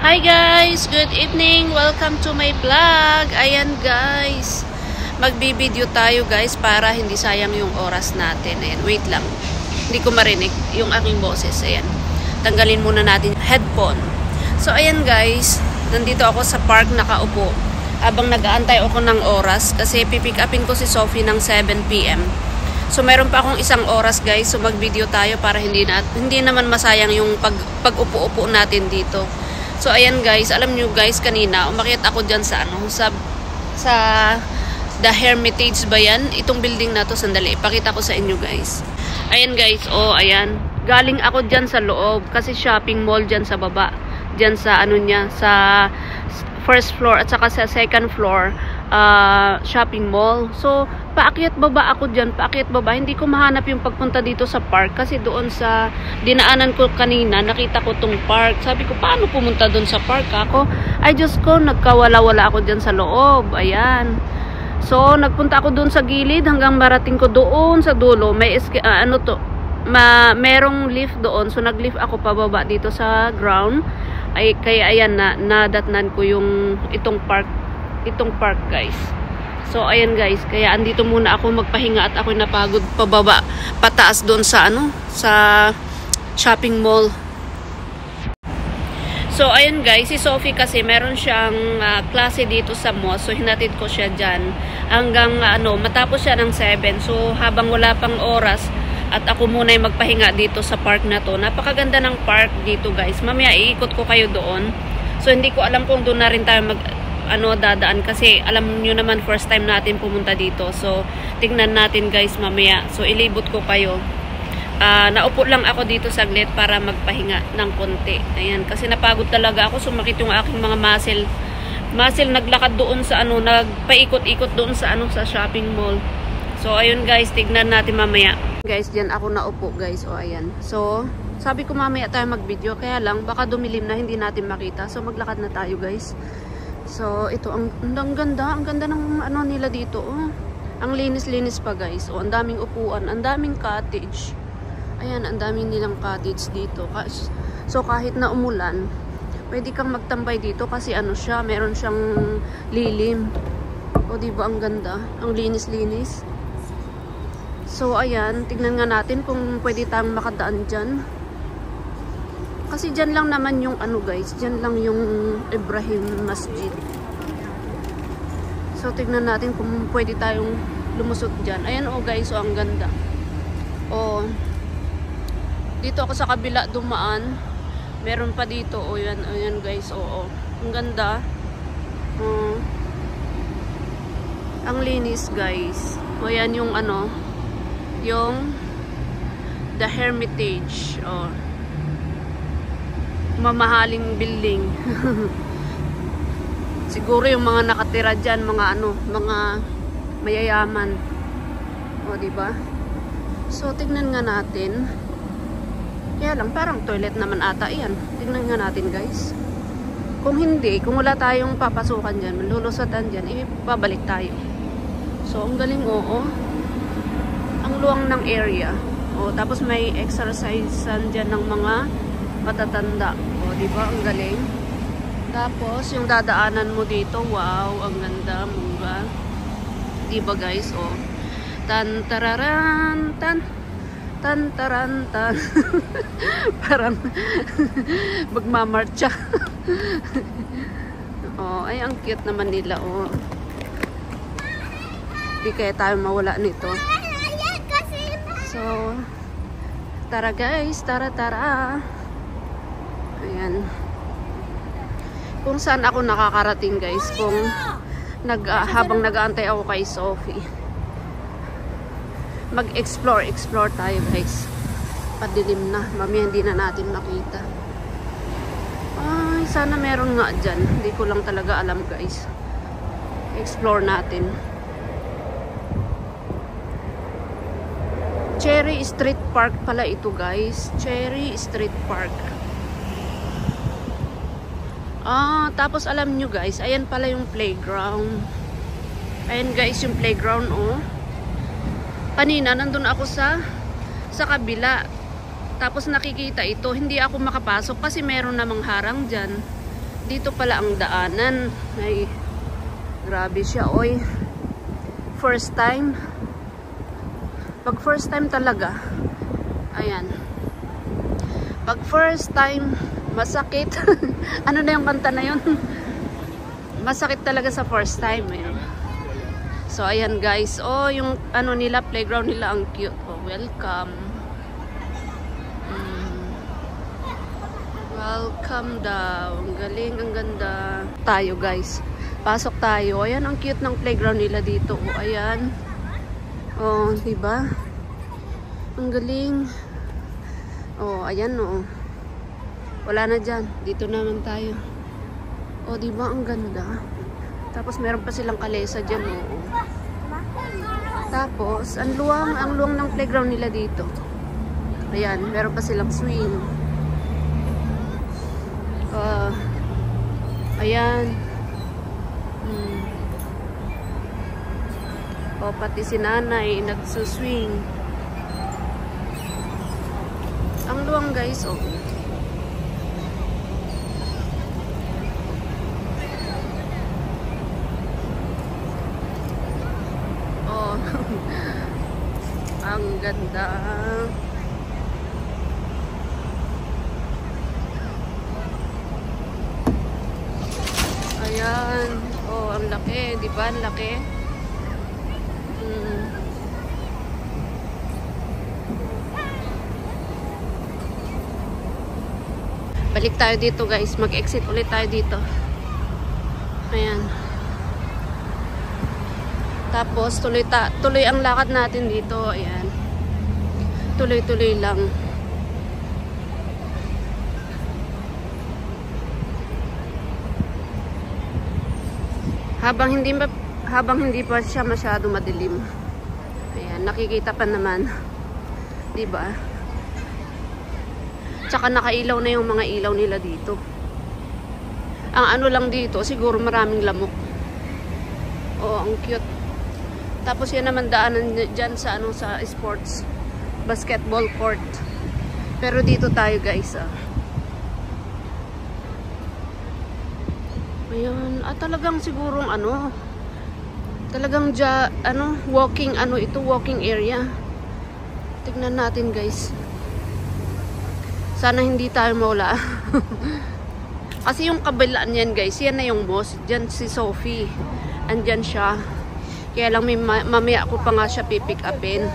Hi guys! Good evening! Welcome to my vlog! Ayan guys! Magbibideo tayo guys para hindi sayang yung oras natin. Ayan, wait lang. Hindi ko marinig yung aking boses. Ayan. Tanggalin muna natin yung headphone. So ayan guys, nandito ako sa park nakaupo. Habang nag-aantay ako ng oras kasi pipick upin ko si Sophie ng 7 PM. So meron pa akong isang oras guys. So mag-video tayo para hindi naman masayang yung pag-upo-upo natin dito. So ayan guys, alam nyo guys, kanina umakyat ako dyan sa sa The Hermitage ba yan? Itong building na to, sandali, ipakita ko sa inyo guys. Ayan guys, oh ayan. Galing ako dyan sa loob kasi shopping mall dyan sa baba. Dyan sa sa first floor at saka sa second floor shopping mall. So paakyat baba ako dyan, paakyat baba. Hindi ko mahanap yung pagpunta dito sa park kasi doon sa dinaanan ko kanina, nakita ko tong park. Sabi ko, paano pumunta doon sa park ako? Ay Diyos ko, nagkawala-wala ako dyan sa loob. Ayan. So nagpunta ako doon sa gilid hanggang marating ko doon sa dulo. May merong lift doon. So nag-lift ako pababa dito sa ground. Ay kaya ayan nadatnan ko yung itong park guys. So ayan guys, kaya andito muna ako magpahinga at ako napagod pababa pataas doon sa sa shopping mall. So ayan guys, si Sophie kasi meron siyang klase dito sa mall. So hinatid ko siya diyan hanggang matapos siya ng 7. So habang wala pang oras at ako muna ay magpahinga dito sa park na to. Napakaganda ng park dito guys. Mamaya iikot ko kayo doon. So hindi ko alam kung doon na rin tayo dadaan kasi alam nyo naman first time natin pumunta dito. So tingnan natin guys mamaya. So ilibot ko kayo. Naupo lang ako dito saglit para magpahinga ng konti. Ayan, kasi napagod talaga ako. Sumakit yung aking mga muscle naglakad doon sa nagpaikot-ikot doon sa sa shopping mall. So ayun guys, tignan natin mamaya. Guys, diyan ako naupo guys. O ayan. So sabi ko mamaya tayo mag-video, kaya lang baka dumilim na hindi natin makita. So maglakad na tayo guys. So ito ang ganda ng nila dito. Oh. Ang linis-linis pa guys. Oh, ang daming upuan, ang daming cottage. Ayan, ang daming nilang cottage dito. So kahit na umulan, pwede kang magtambay dito kasi siya, meron siyang lilim. O di ba ang ganda? Ang linis-linis. So ayan, tignan nga natin kung pwede tayong makadaan dyan. Kasi dyan lang naman yung guys, dyan lang yung Ibrahim Masjid. So tignan natin kung pwede tayong lumusot dyan. Ayan guys, ang ganda. Dito ako sa kabila dumaan. Meron pa dito. Ayan guys, ang ganda. Ang linis guys. Ayan yung yung The Hermitage. Mamahaling building. Siguro yung mga nakatira diyan, mga mayayaman. Di ba? So tignan nga natin. Kaya lang parang toilet naman ata 'yan. Tignan nga natin, guys. Kung wala tayong papasukan diyan, malulusatan diyan, babalik tayo. So ang galing ang luwang ng area. Tapos may exercise diyan ng mga matatanda. Di ba? Ang galing. Tapos yung dadaanan mo dito, wow, ang ganda, mungga. Di ba guys? Tan tararan tan tan taran tan. Parang magmamarcha. Ay ang cute naman nila. Di kaya tayo mawala nito. So tara guys, tara. Ayan. Kung saan ako nakakarating guys, kung habang nag-aantay ako kay Sophie. Mag-explore tayo guys. Padilim na, mamaya hindi na natin makita. Ay, sana meron nga dyan. Hindi ko lang talaga alam guys. Explore natin. Cherry Street Park pala ito guys. Cherry Street Park. Tapos alam nyo guys, ayan pala yung playground. Ayan guys yung playground Kanina nandun ako sa kabila. Tapos nakikita ito, hindi ako makapasok kasi meron namang harang dyan. Dito pala ang daanan. Ay, grabe siya, oy. First time. Pag first time talaga, ayan. Pag first time, masakit. Ano na yung kanta na yun? Masakit talaga sa first time. Ayan. So, ayan guys. Oh, yung ano nila, playground nila, ang cute. Oh, welcome. Welcome daw. Ang galing, ang ganda. Tayo guys. Pasok tayo. Ayan, ang cute ng playground nila dito. Oh, ayan. Oh, diba? Ang galing. Oh, ayan oh. Wala na dyan. Dito naman tayo. Oh, diba? Ang ganda. Tapos meron pa silang kalesa dyan oh. Tapos, ang luwang ng playground nila dito. Ayan, meron pa silang swing. Ayan. O, pati si nanay nagsuswing. Ang luwang guys, oh. Oh. Ang ganda. Ayan. Oh, ang laki. Diba? Ang laki. Balik tayo dito guys. Mag-exit ulit tayo dito. Ayan. Tapos, tuloy ang lakad natin dito. Ayan. Tuloy-tuloy lang. Habang hindi pa siya masyado madilim. Ayan, nakikita pa naman. 'Di ba? Tsaka nakailaw na yung mga ilaw nila dito. Ang ano lang dito, siguro maraming lamok. Oh, ang cute. Tapos yan naman daanan dyan sa sa sports basketball court. Pero dito tayo guys, ah. Ayan, talagang sigurong talagang walking walking area. Tignan natin guys. Sana hindi tayo mawala. Kasi yung kabilaan yan guys, yan na yung boss. Diyan si Sophie. Andyan siya. Kaya lang mamaya ko pa nga siya pipick upin.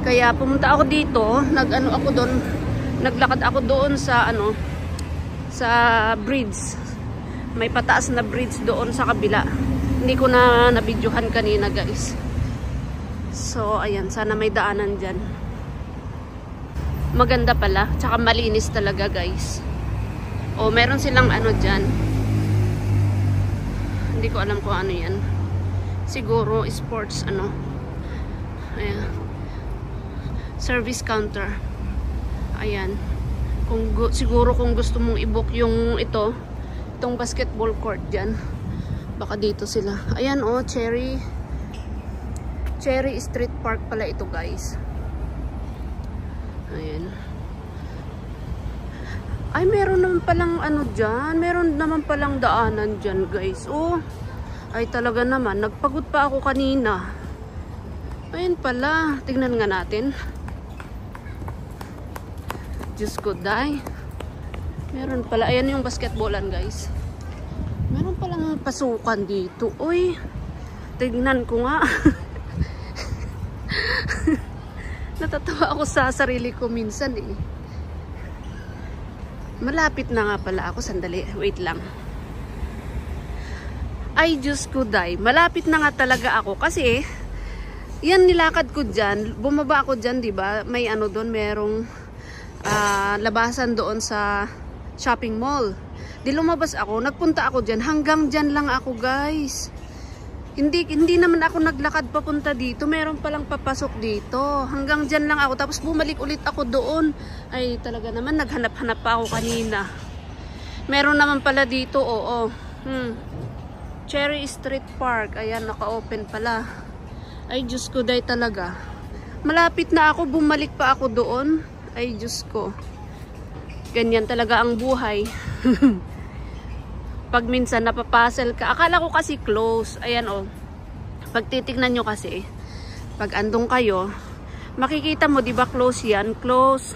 Kaya pumunta ako dito, naglakad ako doon sa sa bridge. May pataas na bridge doon sa kabila. Hindi ko na nabidyohan kanina guys. So ayan, sana may daanan dyan. Maganda pala, tsaka malinis talaga guys. O meron silang dyan. Hindi ko alam kung ano yan. Siguro sports ayan. Service counter. Ayan. Siguro kung gusto mong i-book itong basketball court dyan, baka dito sila. Ayan oh, Cherry Street Park pala ito guys. Ayan. Ay, meron naman palang dyan. Meron naman palang daanan dyan guys. Oh, ay talaga naman. Nagpagod pa ako kanina. Ayan pala. Tignan nga natin. Diyos ko, day. Meron pala. Ayan yung basketballan, guys. Meron palang pasukan dito. Uy, tignan ko nga. Natatawa ako sa sarili ko minsan eh. Malapit na nga pala ako. Sandali, wait lang. Ay, Diyos ko, day. Malapit na nga talaga ako. Kasi, yan nilakad ko dyan. Bumaba ako dyan, diba? May doon, merong labasan doon sa shopping mall. Di lumabas ako, nagpunta ako dyan, hanggang dyan lang ako guys. Hindi naman ako naglakad papunta dito, meron palang papasok dito, hanggang dyan lang ako, tapos bumalik ulit ako doon. Ay talaga naman, naghanap-hanap pa ako kanina. Meron naman pala dito, oo. Cherry Street Park, ayan, naka-open pala. Ay Diyos ko, day talaga. Malapit na ako, bumalik pa ako doon. Ay, Diyos ko. Ganyan talaga ang buhay. Pag minsan napapuzzle ka, akala ko kasi close. Ayan o. Pag titignan nyo kasi, pag andong kayo, makikita mo, di ba close yan? Close.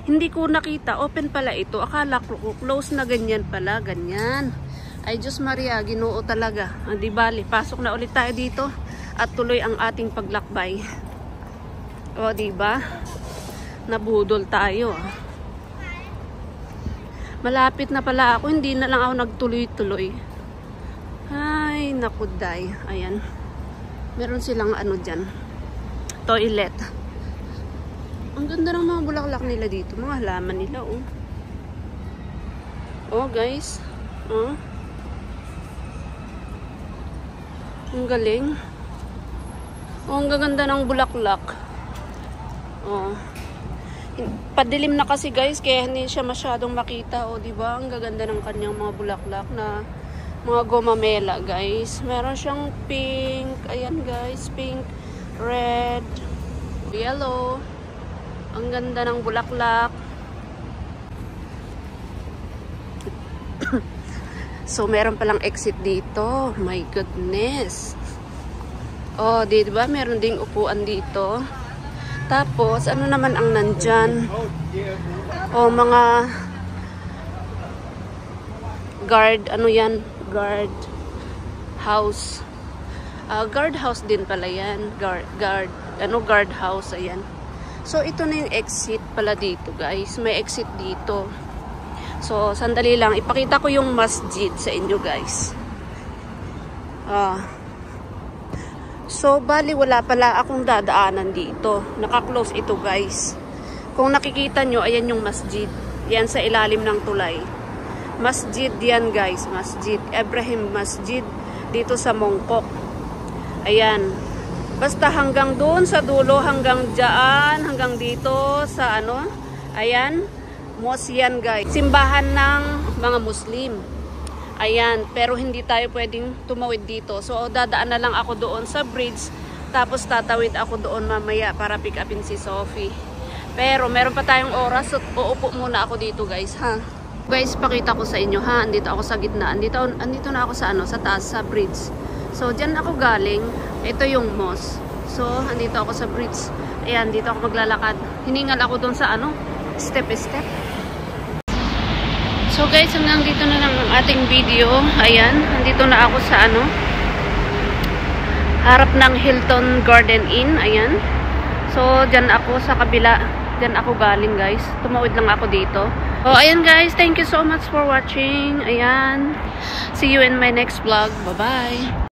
Hindi ko nakita. Open pala ito. Akala ko close na ganyan pala. Ganyan. Ay, Diyos Maria, Ginoo talaga. Di bali, pasok na ulit tayo dito at tuloy ang ating paglakbay. O, di ba? Nabudol tayo. Malapit na pala ako. Hindi na lang ako nagtuloy-tuloy. Ay, nakuday. Ayan. Meron silang ano dyan. Toilet. Ang ganda ng mga bulaklak nila dito. Mga halaman nila, oh. Oh, guys. Oh. Ang galing. Oh, ang gaganda ng bulaklak. Oh. Padilim na kasi, guys, kaya hindi siya masyadong makita. O, diba? Ang gaganda ng kanyang mga bulaklak na mga gomamela, guys. Meron siyang pink. Ayan, guys. Pink, red, yellow. Ang ganda ng bulaklak. So, meron palang exit dito. My goodness. Oh, diba? Meron ding upuan dito. Tapos, ano naman ang nandyan? O, mga guard, ano yan? Guard house. Guard house din pala yan. Guard house, ayan. So, ito na yung exit pala dito, guys. May exit dito. So, sandali lang. Ipakita ko yung masjid sa inyo, guys. So, bali wala pala akong dadaanan dito. Naka-close ito, guys. Kung nakikita nyo, ayan yung masjid. Yan sa ilalim ng tulay. Masjid yan, guys. Masjid. Ibrahim Masjid. Dito sa Mongkok. Ayan. Basta hanggang doon sa dulo, hanggang dyan, hanggang dito sa ano. Ayan. Mosque yan, guys. Simbahan ng mga Muslim. Ayan, pero hindi tayo pwedeng tumawid dito. So, dadaan na lang ako doon sa bridge. Tapos, tatawid ako doon mamaya para pick upin si Sophie. Pero, meron pa tayong oras. So, uupo muna ako dito, guys, ha? Guys, pakita ko sa inyo, ha? Andito ako sa gitna. Andito na ako sa, sa taas, sa bridge. So, dyan ako galing. Ito yung mosque. So, andito ako sa bridge. Ayan, dito ako maglalakad. Hiningal ako doon sa, step-step. So guys, hanggang dito na lang ang ating video. Ayan, nandito na ako sa harap ng Hilton Garden Inn. Ayan. So, dyan ako sa kabila. Dyan ako galing, guys. Tumawid lang ako dito. So, ayan guys, thank you so much for watching. Ayan. See you in my next vlog. Bye-bye.